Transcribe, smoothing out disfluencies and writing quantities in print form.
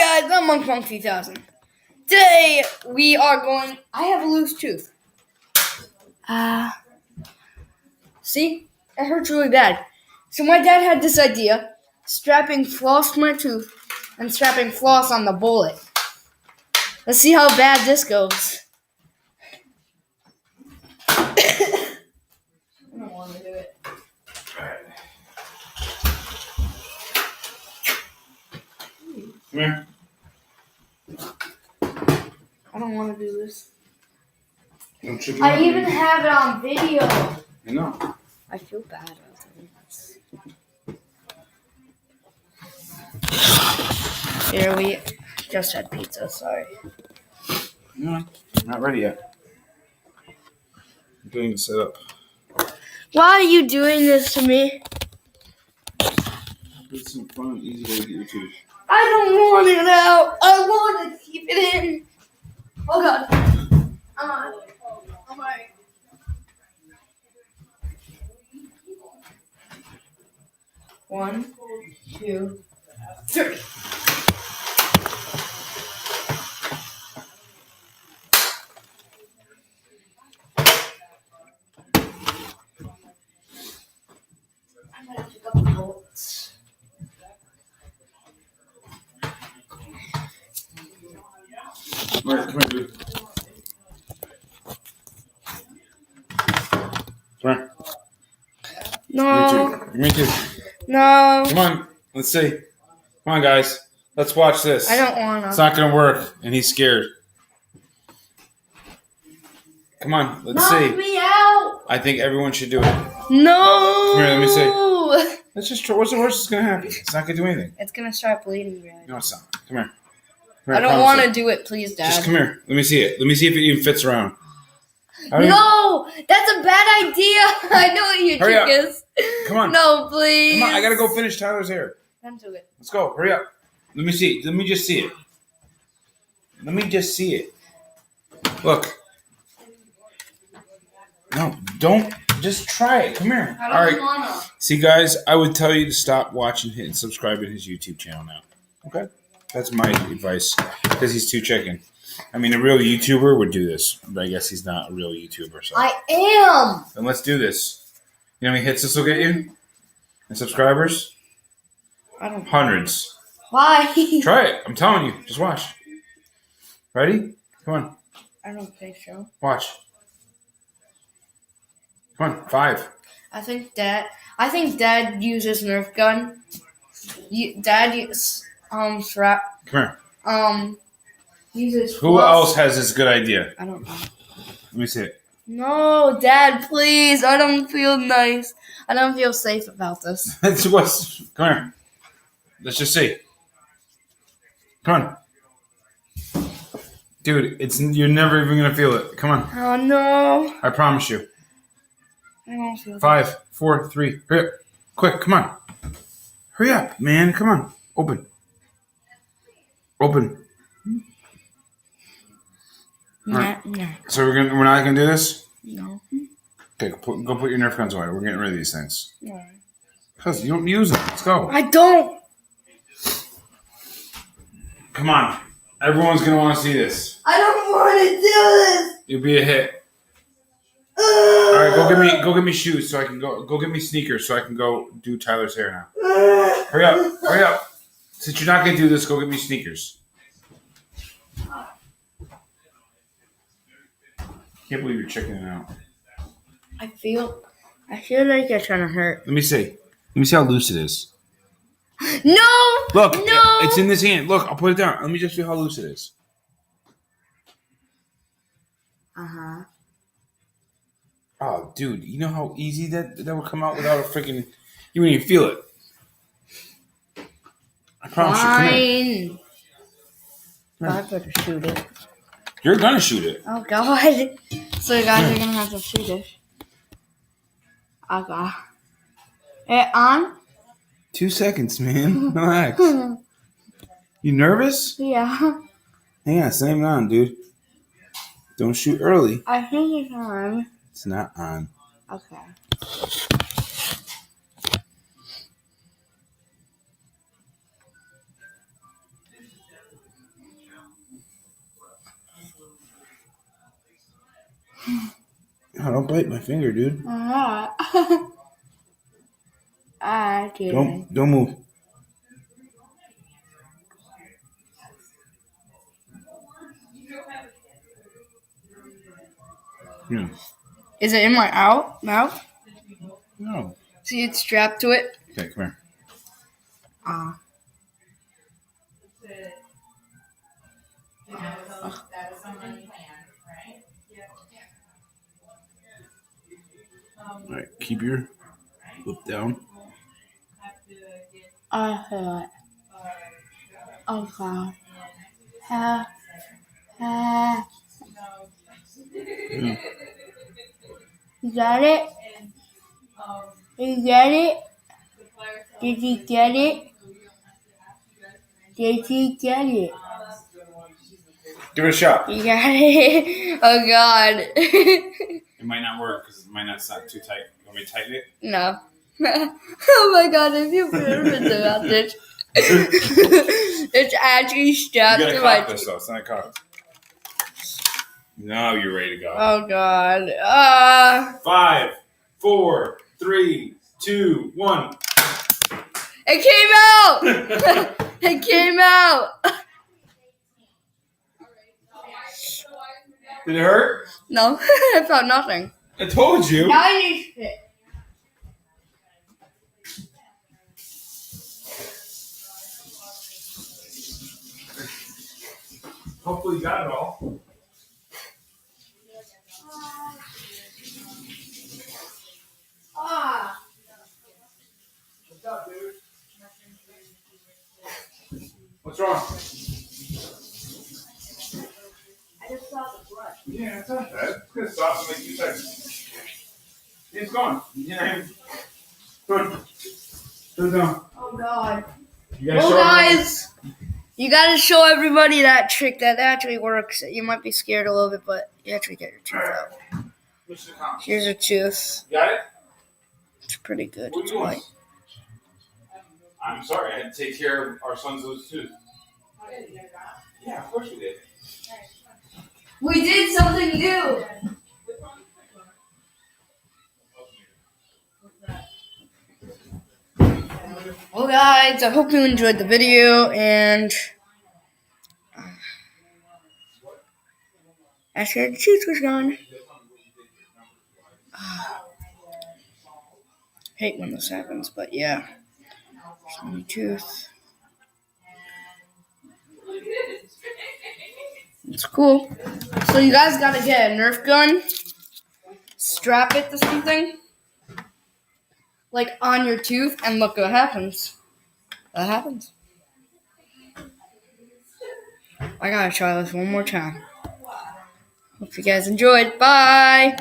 guys, I'm Monk 3000. Today we are going. I have a loose tooth. See, it hurts really bad. So my dad had this idea: strapping floss to my tooth and strapping floss on the bullet. Let's see how bad this goes. I don't want to do it. Come here. I don't want to do this. Don't I even have it on video. I know. I feel bad. Here, we just had pizza, sorry. No, I'm not ready yet. I'm getting it set up. Why are you doing this to me? It's some fun and easy way to get your tooth. I don't want it out. I want to keep it in. Oh, God. I'm alright. 1, 2, 3. I'm gonna pick up the bolts. Alright, come here, dude. Come here. No. Me too. No. Come on, let's see. Come on, guys. Let's watch this. I don't want to. It's not going to work, and he's scared. Come on, let's see. Knock me out. I think everyone should do it. No. Come here, let me see. Let's just try. What's the worst that's going to happen? It's not going to do anything. It's going to start bleeding, really. No, it's not. Come here. Come here, I don't want to do it, please, Dad. Just come here. Let me see it. Let me see if it even fits around. No, that's a bad idea. I know what your trick is. Come on. No, please. Come on, I gotta go finish Tyler's hair. Then do it. Let's go. Hurry up. Let me see. Let me just see it. Let me just see it. Look. No, don't. Just try it. Come here. I don't wanna. See, guys, I would tell you to stop watching and subscribe to his YouTube channel now. Okay? That's my advice. Because he's too chicken. I mean, a real YouTuber would do this, but I guess he's not a real YouTuber. So. I am. Then let's do this. You know how many hits this will get you? And subscribers? I don't. Hundreds. Why? Try it. I'm telling you. Just watch. Ready? Come on. I don't think so. Watch. Come on. 5. I think Dad uses Nerf gun. Dad uses strap. Come here. Uses. Who floss. else has this good idea? I don't know. Let me see it. No, Dad, please. I don't feel nice. I don't feel safe about this. Come here. Let's just see. Come on. Dude, you're never even going to feel it. Come on. Oh, no. I promise you. I don't feel it. 5, 4, 3. Hurry up. Quick, come on. Hurry up, man. Come on. Open. Right. No. So we're not gonna do this? No. Okay, go put your Nerf guns away. We're getting rid of these things. No. Cause you don't use them. Let's go. I don't. Come on. Everyone's gonna want to see this. I don't want to do this. You'll be a hit. All right, go get me shoes so I can go get me sneakers so I can go do Tyler's hair now. Hurry up. Since you're not gonna do this, go get me sneakers. Can't believe you're checking it out. I feel like it's trying to hurt. Let me see how loose it is. No! Look, No! it's in this hand. Look, I'll put it down. Let me just see how loose it is. Uh-huh. Oh, dude, you know how easy that would come out without a freaking... You wouldn't even feel it. I promise you. Come here. Fine. I'm going to shoot it. You're going to shoot it. Oh, God. So, guys, you're going to have to shoot it. Okay. It on? 2 seconds, man. Relax. You nervous? Yeah. Hang on, same on, dude. Don't shoot early. I think it's on. It's not on. Okay. Oh, don't bite my finger, dude. I didn't. Don't move. Yeah. Is it in my mouth? No. See, it's strapped to it. Okay, come here. Ah. All right, keep your lip down. I hurt. Okay. Yeah. You got it? You get it? Did you get it? Did you get it? Give it a shot. You got it? Oh, God. It might not work because it might not sound too tight. You want me to tighten it? No. Oh, my God. I feel nervous about this. It's actually strapped You to gotta my cock this though. It's not cocked. Now you're ready to go. Oh, God. 5, 4, 3, 2, 1. It came out! It came out! Did it hurt? No, I felt nothing. I told you. Now I need spit. Hopefully you got it all. Ah. What's up, dude? What's wrong? I just saw the blood. Yeah, it's not bad. It's gonna stop in like 2 seconds. It's gone. Yeah. Good. Put it down. Oh, God. You gotta Well, show everyone- guys, you gotta show everybody that trick that actually works. You might be scared a little bit, but you actually get your tooth out. Push the comp. Here's your tooth. You got it? It's pretty good. What It's are you doing? white. I'm sorry. I had to take care of our son's loose tooth. Yeah, of course we did. We did something new. Well, guys, I hope you enjoyed the video, and after the tooth was gone. Hate when this happens, but yeah. It's my tooth. It's cool. So you guys gotta get a Nerf gun, strap it to something, like on your tooth, and look what happens. That happens. I gotta try this one more time. Hope you guys enjoyed. Bye!